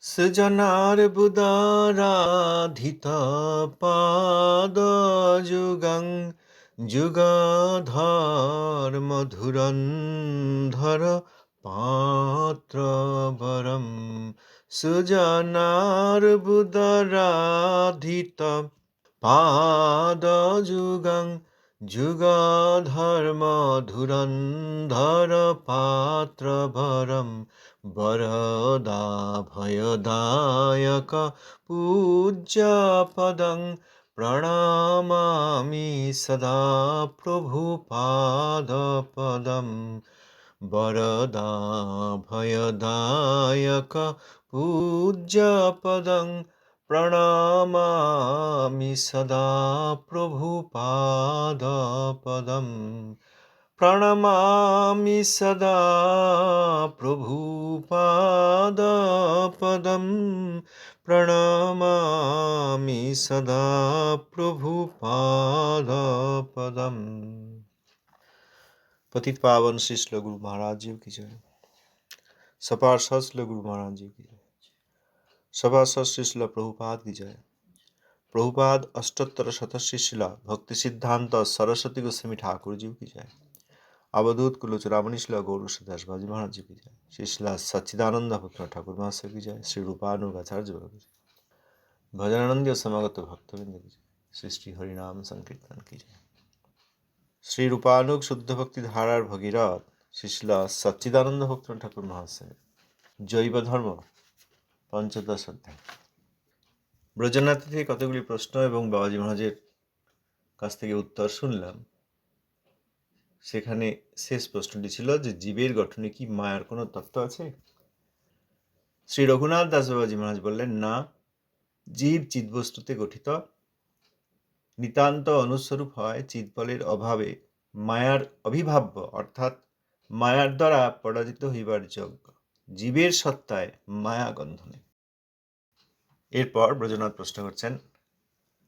সৃজনার্বুদারাধিত পাদযুগং যুগধর মধুরন্ধর পাত্রবরম সৃজনার্বুদারাধিত পাদযুগং যুগধর্মধুরন্ধর পাত্রভরম বরদাভয়দায়ক পূজ্যপদং প্রণমামি সদা প্রভুপাদপদম বরদাভয়দায়ক পূজ্যপদং প্রণমামি সদা প্রভুপাদপদম প্রণমামি সদা প্রভুপাদপদম প্রণমামি সদা প্রভুপাদপদম। पतित पावन श्री श्री गुरु महाराज जी की जय। सपार्षद श्री गुरु महाराज जी की जय। सभासद श्री श्री प्रभुपाद की जय। प्रभुपाद अष्टोत्तर शत श्री शिला भक्ति सिद्धांत सरस्वती गोस्वामी ठाकुर जी की जय। अवधूत कुलचूड़ामणि शिला गौर सुदास बाजी महाराज जी की जय। श्री शिला सच्चिदानंद पुत्र ठाकुर महाशय की जय। श्री रूपानुगाचार्य की जय। भजनानंद समागत भक्तवृंद की जय। श्री श्री हरिनाम संकीर्तन की जय। श्री रूपानुग शुद्ध भक्ति धारार भगीरथ श्री शिला सच्चिदानंद भक्त ठाकुर महाशय जैव धर्म पंचदश अध्याय। ব্রজনাথ থেকে কতগুলি প্রশ্ন এবং বাবাজি মহারাজের কাছ থেকে উত্তর শুনলাম। সেখানে শেষ প্রশ্নটি ছিল যে জীবের গঠনে কি মায়ার কোনো তত্ত্ব আছে? শ্রী রঘুনাথ দাস বাবাজি মহারাজ বললেন, না, জীব চিদ্বস্তুতে গঠিত, নিতান্ত অনুস্বরূপ হয় চিৎবলের অভাবে মায়ার অভিভাব্য অর্থাৎ মায়ার দ্বারা পরাজিত হইবার যোগ্য। জীবের সত্তায় মায়া গন্ধ নেই। এরপর ব্রজনাথ প্রশ্ন করছেন,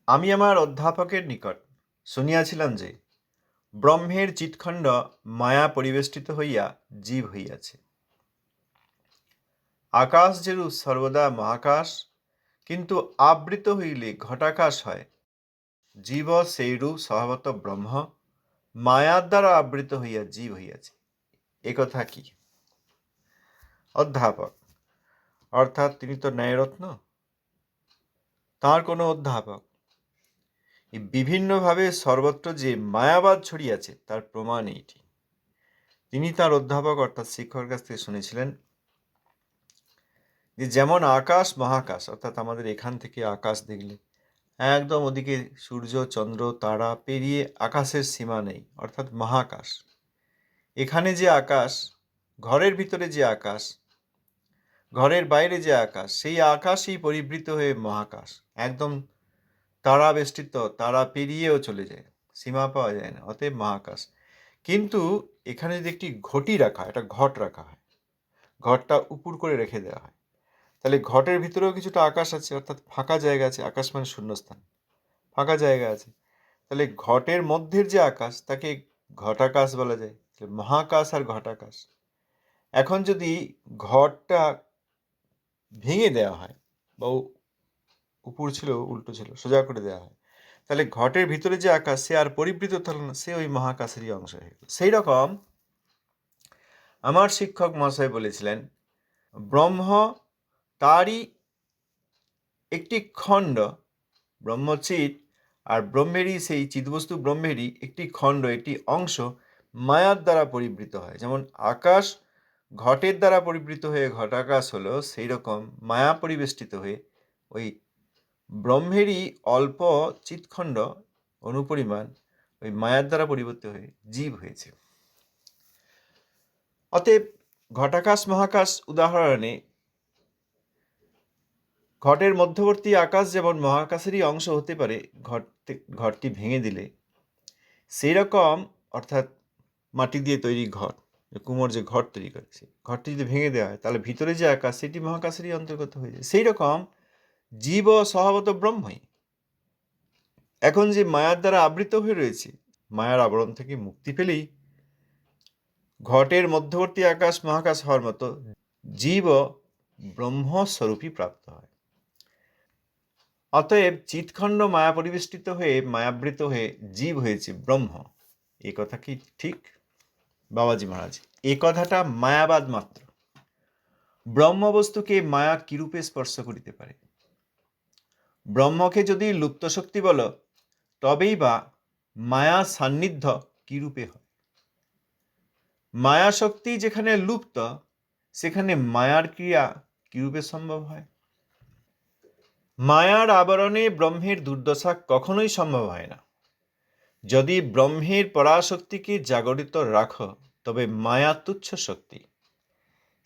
আমি আমার অধ্যাপকের নিকট শুনিয়াছিলাম যে ব্রহ্মের চিৎখণ্ড মায়া পরিবেষ্টিত হইয়া জীব হইয়াছে। আকাশ যেরূপ সর্বদা মহাকাশ, কিন্তু আবৃত হইলে ঘটাকাশ হয়, জীব সেইরূপ স্বভাবত ব্রহ্ম মায়ার দ্বারা আবৃত হইয়া জীব হইয়াছে। একথা কি? অধ্যাপক অর্থাৎ তিনি তো ন্যায়রত্ন, তাঁর কোনো অধ্যাপক বিভিন্নভাবে সর্বত্র যে মায়াবাদ ছড়িয়াছে তার প্রমাণ এইটি। তিনি তার অধ্যাপক অর্থাৎ শিক্ষকের কাছ থেকে শুনেছিলেন যে যেমন আকাশ মহাকাশ অর্থাৎ আমাদের এখান থেকে আকাশ দেখলে একদম ওদিকে সূর্য চন্দ্র তারা পেরিয়ে আকাশের সীমা নেই অর্থাৎ মহাকাশ। এখানে যে আকাশ, ঘরের ভিতরে যে আকাশ, ঘরের বাইরে যে আকাশ, সেই আকাশই পরিবৃত হয়ে মহাকাশ, একদম তারা বেষ্টিত, তারা পেরিয়েও চলে যায়, সীমা পাওয়া যায় না, অতএব মহাকাশ। কিন্তু এখানে যদি একটি ঘটি রাখা হয়, একটা ঘট রাখা হয়, ঘটটা উপুর করে রেখে দেওয়া হয়, তাহলে ঘটের ভিতরেও কিছুটা আকাশ আছে অর্থাৎ ফাঁকা জায়গা আছে। আকাশ মানে শূন্যস্থান, ফাঁকা জায়গা আছে। তাহলে ঘটের মধ্যের যে আকাশ তাকে ঘটাকাশ বলা যায়, মহাকাশ আর ঘটাকাশ। এখন যদি ঘটটা ভেঙে দেওয়া হয় বা উপর ছিল উল্টো ছিল সোজা করে দেওয়া হয়, তাহলে ঘটের ভিতরে যে আকাশ সে আর পরিবৃত থাকল না, সে ওই মহাকাশেরই অংশ হয়ে গেল। সেই রকম আমার শিক্ষক মহাশয় বলেছিলেন, ব্রহ্ম তারই একটি খণ্ড, ব্রহ্মচিৎ আর ব্রহ্মেরই সেই চিৎবস্তু ব্রহ্মেরই একটি খণ্ড, একটি অংশ মায়ার দ্বারা পরিবৃত হয়। যেমন আকাশ ঘটের দ্বারা পরিবৃত হয়ে ঘটাকাশ হলো, সেই রকম মায়া পরিবেষ্টিত হয়ে ওই ব্রহ্মেরই অল্প চিৎখণ্ড অনুপরিমাণ ওই মায়ার দ্বারা পরিবর্তিত হয়ে জীব হয়েছে। অতএব ঘটাকাশ মহাকাশ উদাহরণে ঘটের মধ্যবর্তী আকাশ যেমন মহাকাশেরই অংশ হতে পারে ঘরটি ভেঙে দিলে, সেই রকম অর্থাৎ মাটি দিয়ে তৈরি ঘর, কুমোর যে ঘর তৈরি করে, সেই ঘরটি যদি ভেঙে দেওয়া হয় তাহলে ভিতরে যে আকাশ সেটি মহাকাশেরই অন্তর্গত হয়ে যায়। সেই রকম জীব স্বভাবত ব্রহ্মই। এখন যে মায়ার দ্বারা আবৃত হয়ে রয়েছে, মায়ার আবরণ থেকে মুক্তি পেলেই ঘটের মধ্যবর্তী আকাশ মহাকাশ হওয়ার মতো জীব ব্রহ্মস্বরূপই প্রাপ্ত হয়। অতএব চিৎখণ্ড মায়া পরিবেষ্টিত হয়ে মায়াবৃত হয়ে জীব হয়েছে ব্রহ্ম। এ কথা কি ঠিক? বাবাজি মহারাজ, এ কথাটা মায়াবাদ মাত্র। ব্রহ্মবস্তুকে মায়া কিরূপে স্পর্শ করিতে পারে? ব্রহ্মকে যদি লুপ্ত শক্তি বল, তবেই বা মায়া সান্নিধ্য কিরূপে হয়? মায়া শক্তি যেখানে লুপ্ত, সেখানে মায়ার ক্রিয়া কিরূপে সম্ভব হয়? মায়ার আবরণে ব্রহ্মের দুর্দশা কখনোই সম্ভব হয় না। যদি ব্রহ্মের পরাশক্তিকে জাগরিত রাখো, তবে মায়া তুচ্ছ শক্তি।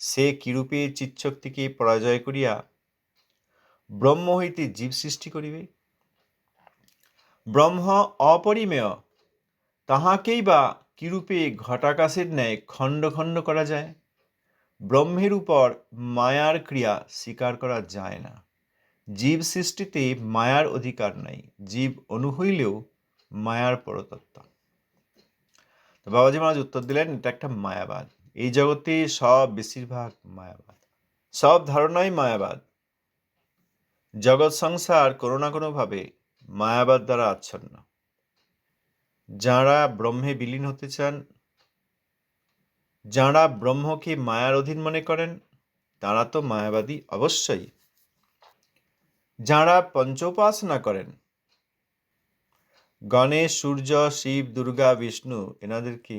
সে কিরূপে চিৎশক্তিকে পরাজয় করিয়া ব্রহ্ম হইতে জীব সৃষ্টি করিবে? ব্রহ্ম অপরিমেয়, তাহাকেই বা কিরূপে ঘটাকাশের ন্যায় খণ্ড খণ্ড করা যায়? ব্রহ্মের উপর মায়ার ক্রিয়া স্বীকার করা যায় না। জীব সৃষ্টিতে মায়ার অধিকার নাই। জীব অনু হইলেও মায়ার পরতত্ত্ব। তো বাবাজি মহারাজ উত্তর দিলেন, এটা একটা মায়াবাদ। এই জগতে সব বেশিরভাগ মায়াবাদ, সব ধারণাই মায়াবাদ। জগৎ সংসার কোনো না কোনোভাবে মায়াবাদ দ্বারা আচ্ছন্ন। যাঁরা ব্রহ্মে বিলীন হতে চান, যাঁরা ব্রহ্মকে মায়ার অধীন মনে করেন, তাঁরা তো মায়াবাদী অবশ্যই। যাঁরা পঞ্চোপাসনা করেন, গণেশ, সূর্য, শিব, দুর্গা, বিষ্ণু, এনাদেরকে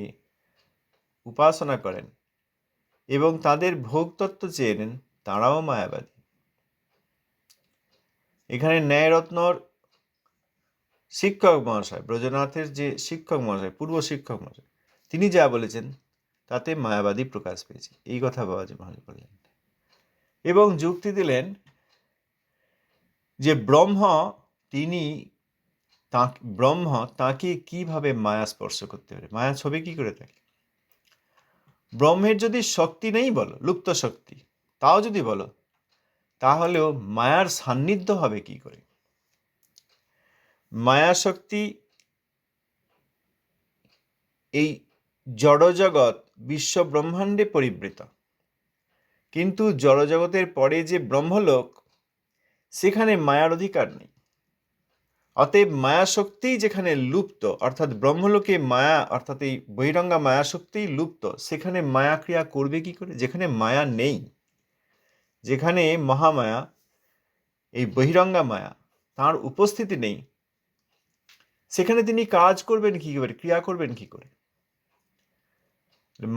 উপাসনা করেন এবং তাদের ভোগতত্ত্ব চেয়ে নেন, তাঁরাও মায়াবাদী। এখানে ন্যায়রত্নর শিক্ষক মহাশয়, ব্রজনাথের যে শিক্ষক মহাশয়, পূর্ব শিক্ষক মহাশয়, তিনি যা বলেছেন তাতে মায়াবাদী প্রকাশ পেয়েছে। এই কথা বাবাজি মহারাজ বললেন এবং যুক্তি দিলেন যে ব্রহ্ম তাকে কিভাবে মায়া স্পর্শ করতে পারে, মায়া ছবি কি করে থাকে? ব্রহ্মের যদি শক্তি নেই বলো, লুপ্ত শক্তি, তাও যদি বলো, তাহলেও মায়ার সান্নিধ্য হবে কি করে? মায়া শক্তি এই জড়জগৎ বিশ্ব ব্রহ্মাণ্ডে পরিবৃত, কিন্তু জড়জগতের পরে যে ব্রহ্মলোক, সেখানে মায়ার অধিকার নেই। অতএব মায়া শক্তি যেখানে লুপ্ত, অর্থাৎ ব্রহ্মলোকে মায়া অর্থাৎ এই বহিরঙ্গা মায়া শক্তি লুপ্ত, সেখানে মায়া ক্রিয়া করবে কি করে? যেখানে মায়া নেই, যেখানে মহামায়া এই বহিরঙ্গা মায়া তার উপস্থিতি নেই, সেখানে তিনি কাজ করবেন কি করে, ক্রিয়া করবেন কি করে?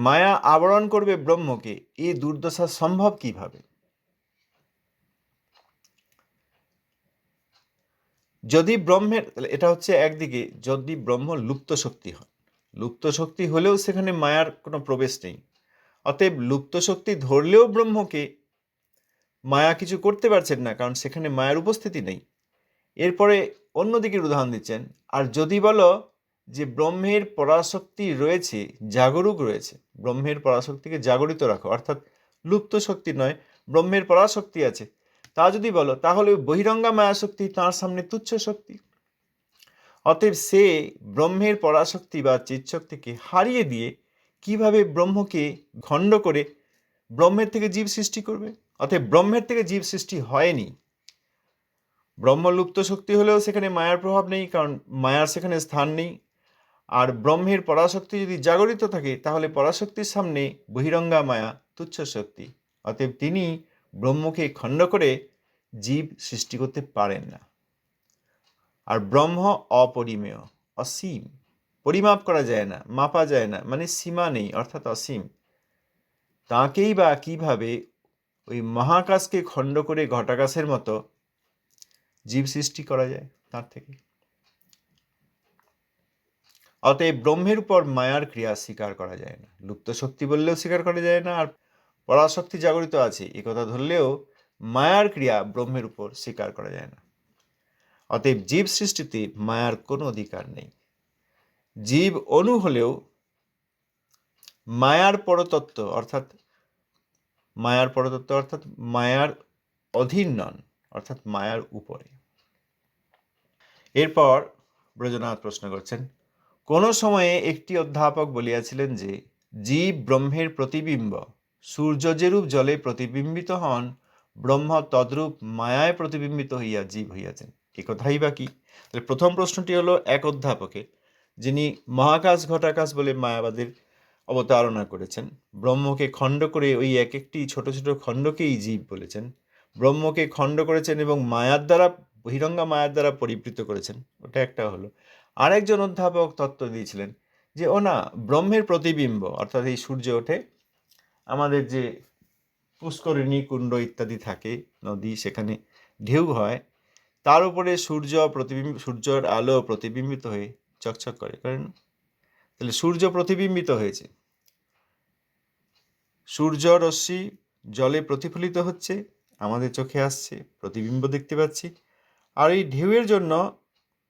মায়া আবরণ করবে ব্রহ্মকে, এই দুর্দশা সম্ভব কিভাবে? যদি ব্রহ্মের, এটা হচ্ছে একদিকে যদি ব্রহ্ম লুপ্ত শক্তি হয়, লুপ্ত শক্তি হলেও সেখানে মায়ার কোনো প্রবেশ নেই। অতএব লুপ্ত শক্তি ধরলেও ব্রহ্মকে মায়া কিছু করতে পারছেন না, কারণ সেখানে মায়ার উপস্থিতি নেই। এরপরে অন্যদিকের উদাহরণ দিচ্ছেন, আর যদি বলো যে ব্রহ্মের পরাশক্তি রয়েছে, জাগরুক রয়েছে, ব্রহ্মের পরাশক্তিকে জাগরিত রাখো, অর্থাৎ লুপ্ত শক্তি নয়, ব্রহ্মের পরাশক্তি আছে, তা যদি বলো, তাহলে বহিরঙ্গা মায়া শক্তি তাঁর সামনে তুচ্ছ শক্তি। অতএব সে ব্রহ্মের পরাশক্তি বা চিৎশক্তিকে হারিয়ে দিয়ে কিভাবে ব্রহ্মকে খণ্ড করে ব্রহ্মের থেকে জীব সৃষ্টি করবে? অতএব ব্রহ্মের থেকে জীব সৃষ্টি হয়নি। ব্রহ্মলুপ্ত শক্তি হলেও সেখানে মায়ার প্রভাব নেই, কারণ মায়ার সেখানে স্থান নেই। আর ব্রহ্মের পরাশক্তি যদি জাগরিত থাকে, তাহলে পরাশক্তির সামনে বহিরঙ্গা মায়া তুচ্ছ শক্তি। অতএব তিনি ব্রহ্মকে খণ্ড করে জীব সৃষ্টি করতে পারেন না। আর ব্রহ্ম অপরিমেয়, অসীম, পরিমাপ করা যায় না, মাপা যায় না, মানে সীমা নেই, অর্থাৎ অসীম। তাকেই বা কিভাবে ওই মহাকাশকে খণ্ড করে ঘটাকাশের মতো জীব সৃষ্টি করা যায় তার থেকে? অতএব ব্রহ্মের উপর মায়ার ক্রিয়া স্বীকার করা যায় না। লুপ্ত শক্তি বললেও স্বীকার করা যায় না, আর পরাশক্তি জাগরিত আছে এ কথা ধরলেও মায়ার ক্রিয়া ব্রহ্মের উপর স্বীকার করা যায় না। অতএব জীব সৃষ্টিতে মায়ার কোনো অধিকার নেই। জীব অণু হলেও মায়ার পরতত্ত্ব অর্থাৎ মায়ার অধীন নন, অর্থাৎ মায়ার উপরে। এরপর ব্রজনাথ প্রশ্ন করছেন, কোন সময়ে একটি অধ্যাপক বলিয়াছিলেন যে জীব ব্রহ্মের প্রতিবিম্ব, সূর্য যেরূপ জলে প্রতিবিম্বিত হন, ব্রহ্ম তদ্রূপ মায়ায় প্রতিবিম্বিত হইয়া জীব হইয়াছেন। এ কথাই বা কি? তাহলে প্রথম প্রশ্নটি হলো এক অধ্যাপকের, যিনি মহাকাশ ঘটাকাশ বলে মায়াবাদের অবতারণা করেছেন। ব্রহ্মকে খণ্ড করে ওই এক একটি ছোট ছোট খণ্ডকেই জীব বলেছেন। ব্রহ্মকে খণ্ড করেছেন এবং মায়ার দ্বারা, বহিরঙ্গা মায়ার দ্বারা পরিবৃত করেছেন। ওটা একটা হলো। আরেকজন অধ্যাপক তত্ত্ব দিয়েছিলেন যে ও না, ব্রহ্মের প্রতিবিম্ব, অর্থাৎ এই সূর্য ওঠে, আমাদের যে পুষ্করিণী, কুণ্ড ইত্যাদি থাকে, নদী, সেখানে ঢেউ হয়, তার উপরে সূর্যের আলো প্রতিবিম্বিত হয়ে চকচক করে, কারণ তাহলে সূর্য প্রতিবিম্বিত হয়েছে, সূর্য রশ্মি জলে প্রতিফলিত হচ্ছে, আমাদের চোখে আসছে, প্রতিবিম্ব দেখতে পাচ্ছি। আর এই ঢেউয়ের জন্য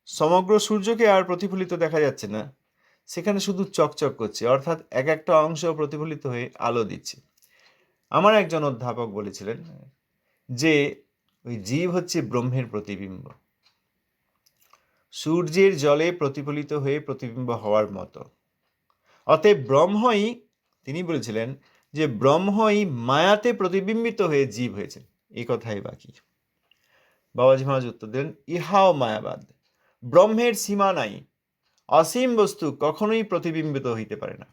সমগ্র সূর্যকে আর প্রতিফলিত দেখা যাচ্ছে না, সেখানে শুধু চকচক করছে, অর্থাৎ এক একটা অংশ প্রতিফলিত হয়ে আলো দিচ্ছে। আমার একজন অধ্যাপক বলেছিলেন যে ওই জীব হচ্ছে ব্রহ্মের প্রতিবিম্ব, সূর্যের জলে প্রতিফলিত হয়ে প্রতিবিম্ব হওয়ার মতো। অতএব ব্রহ্মই, তিনি বলেছিলেন যে ব্রহ্মই মায়াতে প্রতিবিম্বিত হয়ে জীব হয়েছেন। এই কথাই বাকি। বাবাজি মহারাজ উত্তর দিলেন, ইহাও মায়াবাদ। ব্রহ্মের সীমা নাই, অসীম বস্তু কখনোই প্রতিবিম্বিত হইতে পারে না।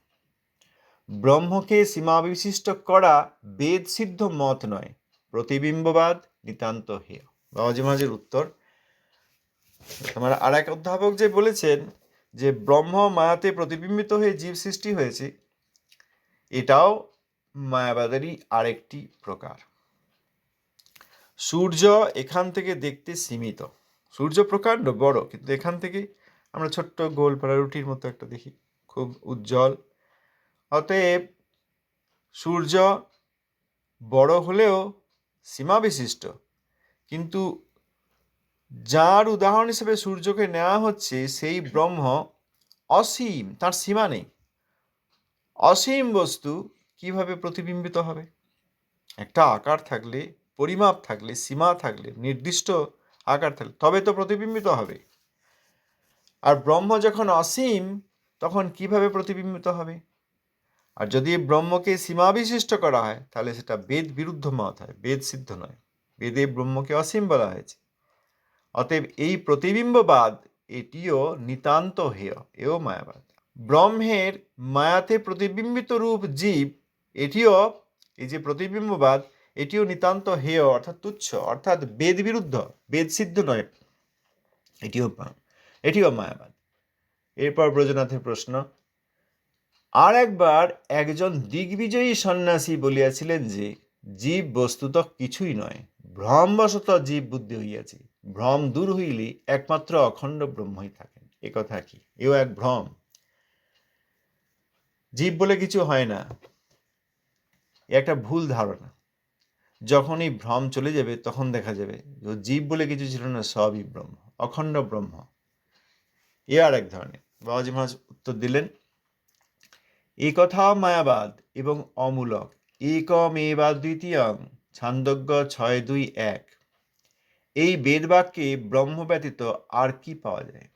ব্রহ্মকে সীমাবিশিষ্ট করা বেদ সিদ্ধ মত নয়, প্রতিবিম্ববাদ নিতান্ত হেয়। বাবাজি মহারাজের উত্তর, আমার আর এক অধ্যাপক যে বলেছেন যে ব্রহ্ম মায়াতে প্রতিবিম্বিত হয়ে জীব সৃষ্টি হয়েছে, এটাও মায়াবাদেরই আরেকটি প্রকার। সূর্য এখান থেকে দেখতে সীমিত, সূর্য প্রকাণ্ড বড়, কিন্তু এখান থেকে আমরা ছোট্ট গোল পাড়া রুটির মতো একটা দেখি, খুব উজ্জ্বল। অতএব সূর্য বড় হলেও সীমা বিশিষ্ট, কিন্তু যার উদাহরণ হিসেবে সূর্যকে নেওয়া হচ্ছে সেই ব্রহ্ম অসীম, তার সীমা নেই। অসীম বস্তু কিভাবে প্রতিবিম্বিত হবে? একটা আকার থাকলে, পরিমাপ থাকলে, সীমা থাকলে, নির্দিষ্ট আকার থাকলে তবে তো প্রতিবিম্বিত হবে। আর ব্রহ্ম যখন অসীম, তখন কিভাবে প্রতিবিম্বিত হবে? আর যদি ব্রহ্মকে সীমা বিশিষ্ট করা হয়, তাহলে সেটা বেদ বিরুদ্ধ মত হয়, বেদ সিদ্ধ নয়। বেদে ব্রহ্মকে অসীম বলা হয়েছে। অতএব এই প্রতিবিম্ববাদ, এটিও নিতান্ত হেয়, এও মায়াবাদ। ব্রহ্মের মায়াতে প্রতিবিম্বিত রূপ জীব, এটিও, এই যে প্রতিবিম্ববাদ, এটিও নিতান্ত হেয়, অর্থাৎ তুচ্ছ, অর্থাৎ বেদ বিরুদ্ধ, বেদ সিদ্ধ নয়, এটিও মায়াবাদ। এরপর ব্রজনাথের প্রশ্ন, আর একবার একজন দিগ্বিজয়ী সন্ন্যাসী বলিয়াছিলেন যে জীব বস্তুত কিছুই নয়, ভ্রমবশত জীব বুদ্ধি হইয়াছে। ভ্রম দূর হইলে একমাত্র অখণ্ড ব্রহ্মই থাকেন। এ কথা কি? এও এক ভ্রম। জীব বলে কিছু হয় না, একটা ভুল ধারণা। যখন এই ভ্রম চলে যাবে, তখন দেখা যাবে জীব বলে কিছু ছিল না, সবই ব্রহ্ম, অখণ্ড ব্রহ্ম। এ আর এক ধরনের। বাবাজি মহারাজ উত্তর দিলেন, এ কথাও মায়াবাদ এবং অমূলক। একমেবাদ্বিতীয়ং, ছান্দোগ্য 6:2-1। এই বেদবাক্যে ব্রহ্ম ব্যতীত আর কি পাওয়া যায়?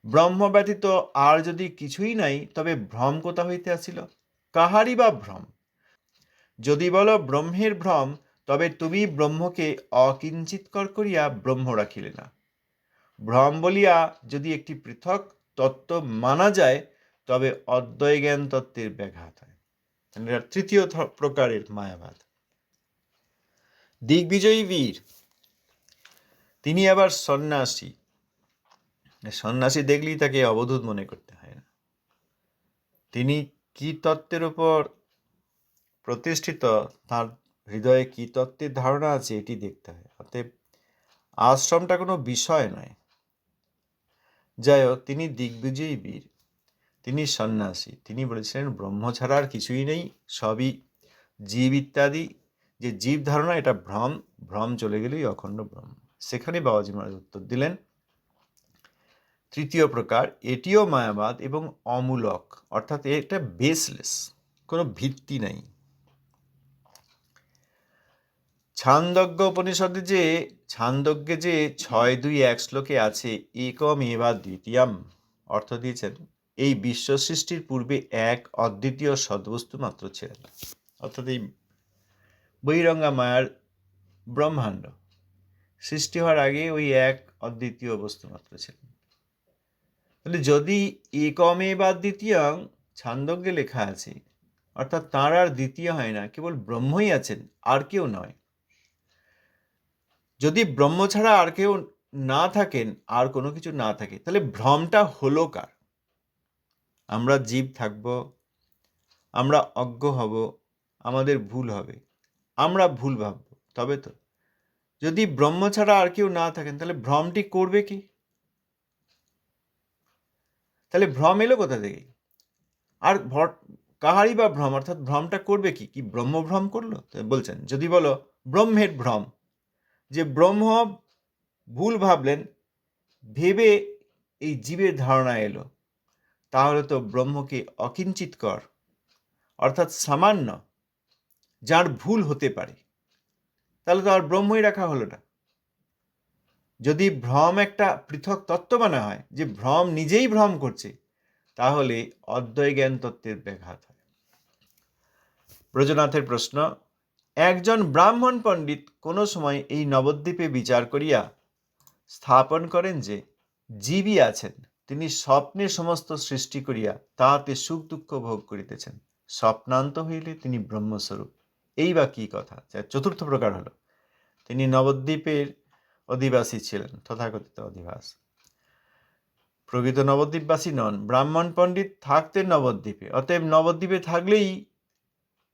ব্রহ্ম ব্যতীত আর যদি কিছুই নাই, তবে ভ্রম কোথা হইতে আসিল? কাহারই বা ভ্রম? যদি বলো ব্রহ্মের ভ্রম, তবে তুমি ব্রহ্মকে অকিঞ্চিৎকর করিয়া ব্রহ্ম রাখিলে না। ভ্রম বলিয়া যদি একটি পৃথক তত্ত্ব মানা যায়, তবে অদ্বয় জ্ঞান তত্ত্বের ব্যাঘাত হয়। তৃতীয় প্রকারের মায়াবাদ। দিগ্বিজয়ী বীর, তিনি আবার সন্ন্যাসী। সন্ন্যাসী দেখলেই তাকে অবধূত মনে করতে হয় না। তিনি কি তত্ত্বের উপর প্রতিষ্ঠিত, তার হৃদয়ে কি তত্ত্বের ধারণা আছে, এটি দেখতে হয়। অতএব আশ্রমটা কোনো বিষয় নয়। যাই হোক, তিনি দিগ্বিজয়ী বীর, তিনি সন্ন্যাসী। তিনি বলেছিলেন ব্রহ্ম ছাড়া আর কিছুই নেই, সবই জীব ইত্যাদি। যে জীব ধারণা, এটা ভ্রম, ভ্রম চলে গেলেই অখণ্ড ব্রহ্ম। সেখানে বাবাজি মহারাজ উত্তর দিলেন, তৃতীয় প্রকার, এটিও মায়াবাদ এবং অমূলক, অর্থাৎ এটা বেসলেস, কোনো ভিত্তি নাই। ছান্দোগ্য উপনিষদে যে, ছান্দোগ্যে যে 6:2-1 শ্লোকে আছে একমেবাদ্বিতীয়ম, অর্থ দিয়েছেন এই বিশ্ব সৃষ্টির পূর্বে এক অদ্বিতীয় সদ্বস্তু মাত্র ছিলেন। অর্থাৎ এই বহিরঙ্গা মায়ার ব্রহ্মাণ্ড সৃষ্টি হওয়ার আগে ওই এক অদ্বিতীয় বস্তু মাত্র ছিলেন। তাহলে যদি একমেবাদ্বিতীয়ং ছান্দোগ্যে লেখা আছে, অর্থাৎ তাঁর আর দ্বিতীয় হয় না, কেবল ব্রহ্মই আছেন, আর কেউ নয়। যদি ব্রহ্ম ছাড়া আর কেউ না থাকেন, আর কোনো কিছু না থাকে, তাহলে ভ্রমটা হলো কার? আমরা জীব থাকব, আমরা অজ্ঞ হব, আমাদের ভুল হবে, আমরা ভুল ভাবব, তবে তো। যদি ব্রহ্ম ছাড়া আর কেউ না থাকেন, তাহলে ভ্রমটি করবে কি? তাহলে ভ্রম এলো কোথা থেকে? আর কাহারই বা ভ্রম, অর্থাৎ ভ্রমটা করবে কি? কি ব্রহ্ম ভ্রম করলো? বলছেন যদি বলো ব্রহ্মের ভ্রম, যে ব্রহ্ম ভুল ভাবলেন, ভেবে এই জীবের ধারণা এলো, তাহলে তো ব্রহ্মকে অকিঞ্চিৎকর, অর্থাৎ সামান্য, যার ভুল হতে পারে, তাহলে তো আর ব্রহ্মই রাখা হলো না। যদি ভ্রম একটা পৃথক তত্ত্ব বানা হয়, যে ভ্রম নিজেই ভ্রম করছে, তাহলে অদ্বয় জ্ঞান তত্ত্বের ব্যাঘাত হয়। ব্রজনাথের প্রশ্ন, একজন ব্রাহ্মণ পণ্ডিত কোনো সময় এই নবদ্বীপে বিচার করিয়া স্থাপন করেন যে জীবই আছেন, তিনি স্বপ্নে সমস্ত সৃষ্টি করিয়া তাহাতে সুখ দুঃখ ভোগ করিতেছেন, স্বপ্নান্ত হইলে তিনি ব্রহ্মস্বরূপ। এই বা কি কথা? চতুর্থ প্রকার হলো, তিনি নবদ্বীপের অধিবাসী ছিলেন, তথাকথিত অধিবাস। প্রকৃত নবদ্বীপবাসী নন, ব্রাহ্মণ পণ্ডিত থাকতেন নবদ্বীপে, অতএব নবদ্বীপে থাকলেই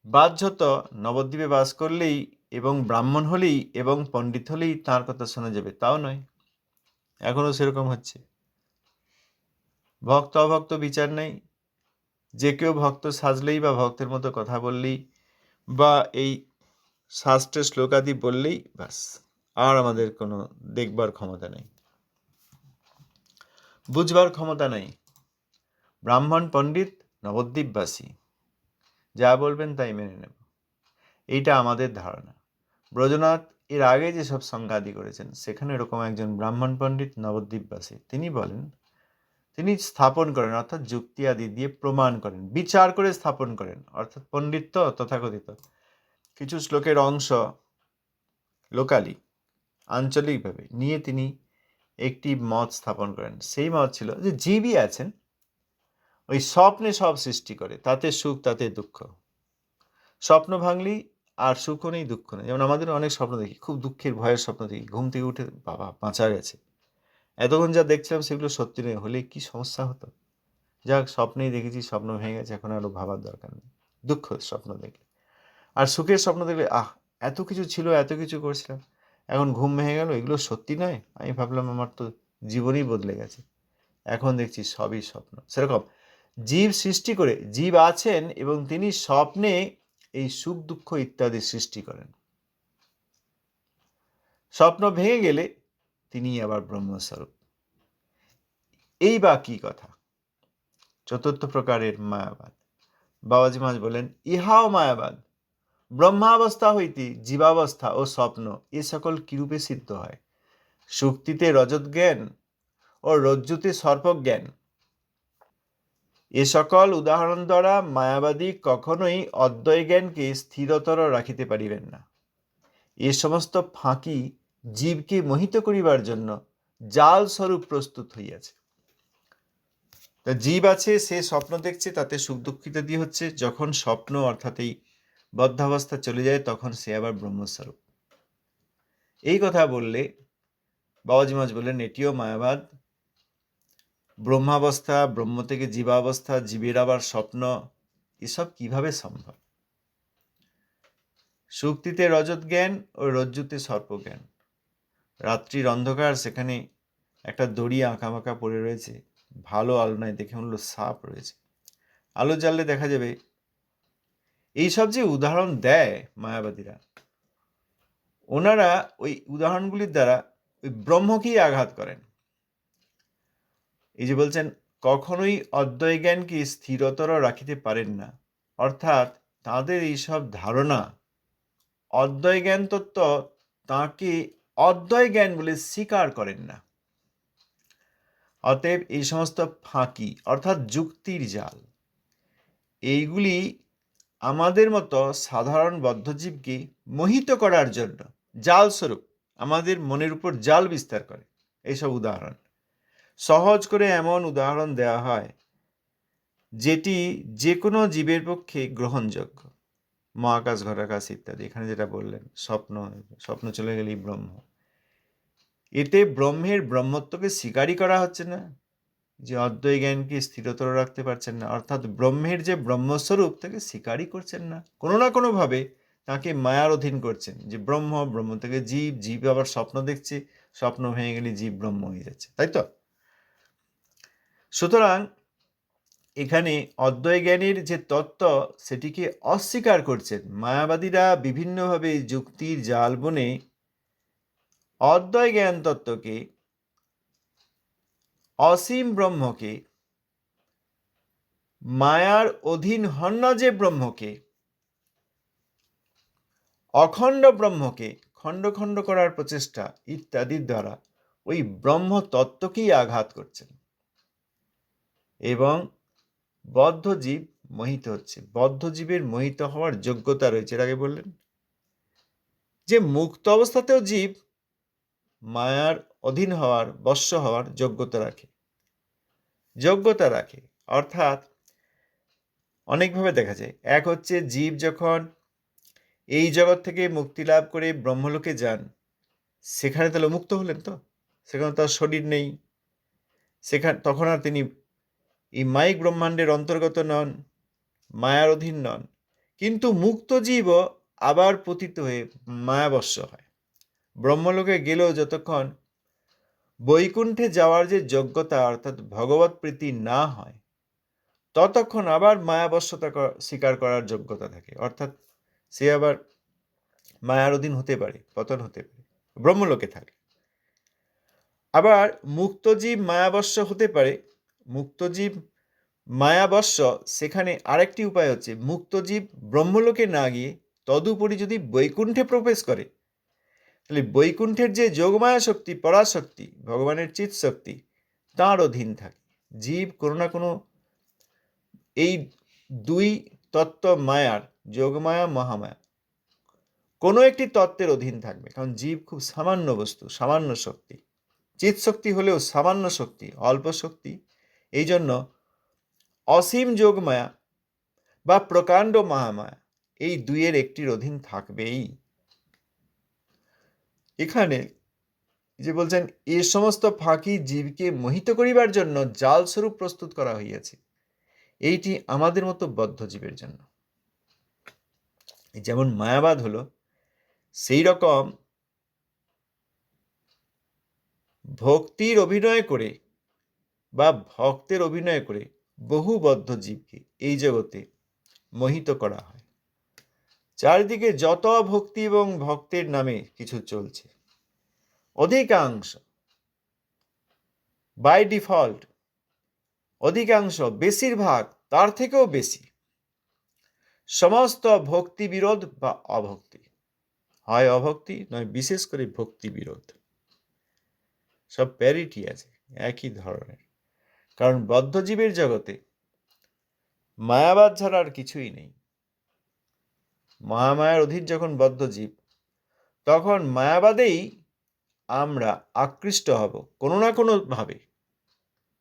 বাহ্যত, নবদ্বীপে বাস করলেই এবং ব্রাহ্মণ হলেই এবং পণ্ডিত হলেই তাঁর কথা শোনা যাবে, তাও নয়। এখনো সেরকম হচ্ছে। ভক্ত অভক্ত বিচার নেই, যে কেউ ভক্ত সাজলেই বা ভক্তের মতো কথা বললেই বা এই শাস্ত্রের শ্লোকাদি বললেই ব্যাস, আর আমাদের কোনো দেখবার ক্ষমতা নেই, বুঝবার ক্ষমতা নেই। ব্রাহ্মণ পণ্ডিত নবদ্বীপবাসী, যা বলবেন তাই মেনে নেব, এইটা আমাদের ধারণা। ব্রজনাথ এর আগে যেসব সংজ্ঞাদি করেছেন, সেখানে এরকম একজন ব্রাহ্মণ পণ্ডিত নবদ্বীপবাসী, তিনি বলেন, তিনি স্থাপন করেন, অর্থাৎ যুক্তি আদি দিয়ে প্রমাণ করেন, বিচার করে স্থাপন করেন, অর্থাৎ পণ্ডিত্য তথাকথিত কিছু শ্লোকের অংশ লোকালি, আঞ্চলিকভাবে নিয়ে তিনি একটি মত স্থাপন করেন। সেই মত ছিল যে জীবই আছেন, ওই স্বপ্নে সব সৃষ্টি করে, তাতে সুখ তাতে দুঃখ, স্বপ্ন ভাঙলেই আর সুখও নেই দুঃখ নেই। যেমন আমাদের অনেক স্বপ্ন দেখি, খুব দুঃখের ভয়ের স্বপ্ন দেখি, ঘুম থেকে উঠে বাবা বাঁচা গেছে, এতক্ষণ যা দেখছিলাম সেগুলো সত্যি নয়, হলে কি সমস্যা হতো। যাক, স্বপ্নেই দেখেছি, স্বপ্ন ভেঙে গেছে, এখন আরও ভাবার দরকার নেই। দুঃখ স্বপ্ন দেখলে। আর সুখের স্বপ্ন দেখলে এত কিছু ছিল, এত কিছু করছিলাম, এখন ঘুম ভেঙে গেল, এগুলো সত্যি নয়, আমি ভাবলাম আমার তো জীবনই বদলে গেছে, এখন দেখছি সবই স্বপ্ন। সেরকম জীব সৃষ্টি করে, জীব আছেন এবং তিনি স্বপ্নে এই সুখ দুঃখ ইত্যাদি সৃষ্টি করেন। স্বপ্ন ভেঙে গেলে তিনি আবার ব্রহ্মস্বরূপ। এই বা কি কথা? চতুর্থ প্রকারের মায়াবাদ। বাবাজি মহারাজ বলেন, ইহাও মায়াবাদ। ব্রহ্মাবস্থা হইতে জীবাবস্থা ও স্বপ্ন এ সকল কিরূপে সিদ্ধ হয়? সুক্তিতে রজত জ্ঞান ও রজ্জুতে সর্পজ্ঞান, এ সকল উদাহরণ দ্বারা মায়াবাদী কখনোই অদ্বয় জ্ঞানকে স্থিরতর রাখিতে পারিবেন না। এ সমস্ত ফাঁকি জীবকে মোহিত করিবার জন্য জাল স্বরূপ প্রস্তুত হইয়াছে। তা জীব আছে, সে স্বপ্ন দেখছে, তাতে সুখ দুঃখিত দিয়ে হচ্ছে, যখন স্বপ্ন অর্থাৎ এই বদ্ধাবস্থা চলে যায়, তখন সে আবার ব্রহ্মস্বরূপ। এই কথা বললে বাবাজি মহারাজ বললেন, এটিও মায়াবাদ। ব্রহ্মাবস্থা, ব্রহ্ম থেকে জীবাবস্থা, জীবের আবার স্বপ্ন, এসব কিভাবে সম্ভব? সুক্তিতে রজত জ্ঞান ও রজ্জুতে সর্পজ্ঞান। রাত্রির অন্ধকার, সেখানে একটা দড়ি আঁকামাকা পড়ে রয়েছে, ভালো আলো নাই, দেখে মনে হলো সাপ রয়েছে, আলো জ্বাললে দেখা যাবে। এইসব যে উদাহরণ দেয় মায়াবাদীরা, ওনারা ওই উদাহরণগুলির দ্বারা ওই ব্রহ্মকেই আঘাত করেন। এই যে বলছেন, কখনোই অদ্বয় জ্ঞানকে স্থিরতর রাখিতে পারেন না, অর্থাৎ তাদের এইসব ধারণা, অদ্বয় জ্ঞান তত্ত্ব তাঁকে অদ্বয় জ্ঞান বলে স্বীকার করেন না। অতএব এই সমস্ত ফাঁকি অর্থাৎ যুক্তির জাল, এইগুলি আমাদের মতো সাধারণ বদ্ধজীবকে মোহিত করার জন্য জাল স্বরূপ আমাদের মনের উপর জাল বিস্তার করে। এইসব উদাহরণ সহজ করে এমন উদাহরণ দেওয়া হয় যেটি যে কোনো জীবের পক্ষে গ্রহণযোগ্য। মহাকাশ, ঘটাকাশ ইত্যাদি। এখানে যেটা বললেন, স্বপ্ন, স্বপ্ন চলে গেলেই ব্রহ্ম। এতে ব্রহ্মের ব্রহ্মত্বকে স্বীকারই করা হচ্ছে না, যে অদ্বৈ জ্ঞানকে স্থিরতর রাখতে পারছেন না, অর্থাৎ ব্রহ্মের যে ব্রহ্মস্বরূপ তাকে স্বীকারই করছেন না, কোনো না কোনোভাবে তাকে মায়ার অধীন করছেন, যে ব্রহ্ম, ব্রহ্ম থেকে জীব, জীব আবার স্বপ্ন দেখছে, স্বপ্ন ভেঙে গেলে জীব ব্রহ্ম হয়ে যাচ্ছে, তাই তো? সুতরাং এখানে অদ্বয় জ্ঞানের যে তত্ত্ব সেটিকে অস্বীকার করছেন মায়াবাদীরা। বিভিন্নভাবে যুক্তির জাল বুনে অদ্বয় জ্ঞান তত্ত্বকে, অসীম ব্রহ্মকে, মায়ার অধীন হন না যে ব্রহ্মকে, অখণ্ড ব্রহ্মকে খণ্ড খণ্ড করার প্রচেষ্টা ইত্যাদির দ্বারা ওই ব্রহ্ম তত্ত্বকেই আঘাত করছেন, এবং বদ্ধ জীব মোহিত হচ্ছে। বদ্ধ জীবের মোহিত হওয়ার যোগ্যতা রয়েছে। এর আগে বললেন যে মুক্ত অবস্থাতেও জীব মায়ার অধীন হওয়ার, বশ্য হওয়ার যোগ্যতা রাখে। অর্থাৎ অনেকভাবে দেখা যায়। এক হচ্ছে জীব যখন এই জগৎ থেকে মুক্তি লাভ করে ব্রহ্মলোকে যান, সেখানে তাহলে মুক্ত হলেন, তো সেখানে তার শরীর নেই, তখন আর তিনি এই মায়িক ব্রহ্মাণ্ডের অন্তর্গত নন, মায়ার অধীন নন। কিন্তু মুক্ত জীবও আবার পতিত হয়ে মায়াবশ্য হয়। ব্রহ্মলোকে গেলেও যতক্ষণ বৈকুণ্ঠে যাওয়ার যে যোগ্যতা, অর্থাৎ ভগবৎ প্রীতি না হয়, ততক্ষণ আবার মায়াবশ্যতা স্বীকার করার যোগ্যতা থাকে। অর্থাৎ সে আবার মায়ার অধীন হতে পারে, পতন হতে পারে ব্রহ্মলোকে থাকে। আবার মুক্তজীব মায়াবশ্য হতে পারে। মুক্তজীব মায়াবশ্য, সেখানে আরেকটি উপায় হচ্ছে মুক্তজীব ব্রহ্মলোকে না গিয়ে তদুপরি যদি বৈকুণ্ঠে প্রবেশ করে, তাহলে বৈকুণ্ঠের যে যোগমায়া শক্তি, পরাশক্তি, ভগবানের চিৎ শক্তি, তাঁর অধীন থাকে। জীব কোনো না কোনো এই দুই তত্ত্ব মায়ার, যোগমায়া, মহামায়া, কোনো একটি তত্ত্বের অধীন থাকবে। কারণ জীব খুব সামান্য বস্তু, সামান্য শক্তি। চিৎ শক্তি হলেও সামান্য শক্তি, অল্প শক্তি। এই জন্য অসীম যোগমায়া বা প্রকাণ্ড মহামায়া, এই দুইয়ের একটির অধীন থাকবেই। এখানে যে বলছেন, এ সমস্ত ফাঁকি জীবকে মোহিত করিবার জন্য জাল স্বরূপ প্রস্তুত করা হইয়াছে, এইটি আমাদের মতো বদ্ধ জীবের জন্য। যেমন মায়াবাদ হলো, সেই রকম ভক্তির অভিনয় করে বা ভক্তের অভিনয় করে বহু বদ্ধ জীবকে এই জগতে মোহিত করা হয়। চারিদিকে যত ভক্তি এবং ভক্তের নামে কিছু চলছে, অধিকাংশ বাই ডিফল্ট, অধিকাংশ, বেশিরভাগ, তার থেকেও বেশি সমস্ত ভক্তি বিরোধ বা অভক্তি, হয় অভক্তি নয় বিশেষ করে ভক্তি বিরোধ। সব প্যারিটি আছে, একই ধরনের। কারণ বদ্ধজীবের জগতে মায়াবাদ ছাড়া আর কিছুই নেই। মহামায়ার অধীন যখন বদ্ধজীব, তখন মায়াবাদেই আমরা আকৃষ্ট হব কোনো না কোনো ভাবে।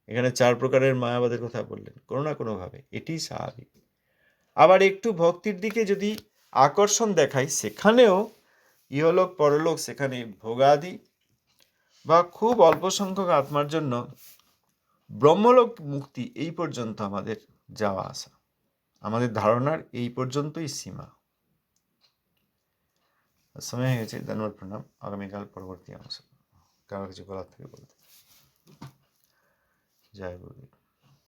এখানে 4 প্রকারের মায়াবাদের কথা বললেন, কোনো না কোনো ভাবে, এটি স্বাভাবিক। আবার একটু ভক্তির দিকে যদি আকর্ষণ দেখাই, সেখানেও ইহলোক পরলোক, সেখানে ভোগাদি বা খুব অল্প সংখ্যক আত্মার জন্য ব্রহ্মলোক মুক্তি, এই পর্যন্ত আমাদের যাওয়া আসা, আমাদের ধারণার এই পর্যন্তই সীমা। সময় হয়ে গেছে। ধন্যবাদ, প্রণাম। আগামীকাল পরবর্তী অংশ। কারো কিছু বলার থেকে বলতে। জয় গুরুদেব।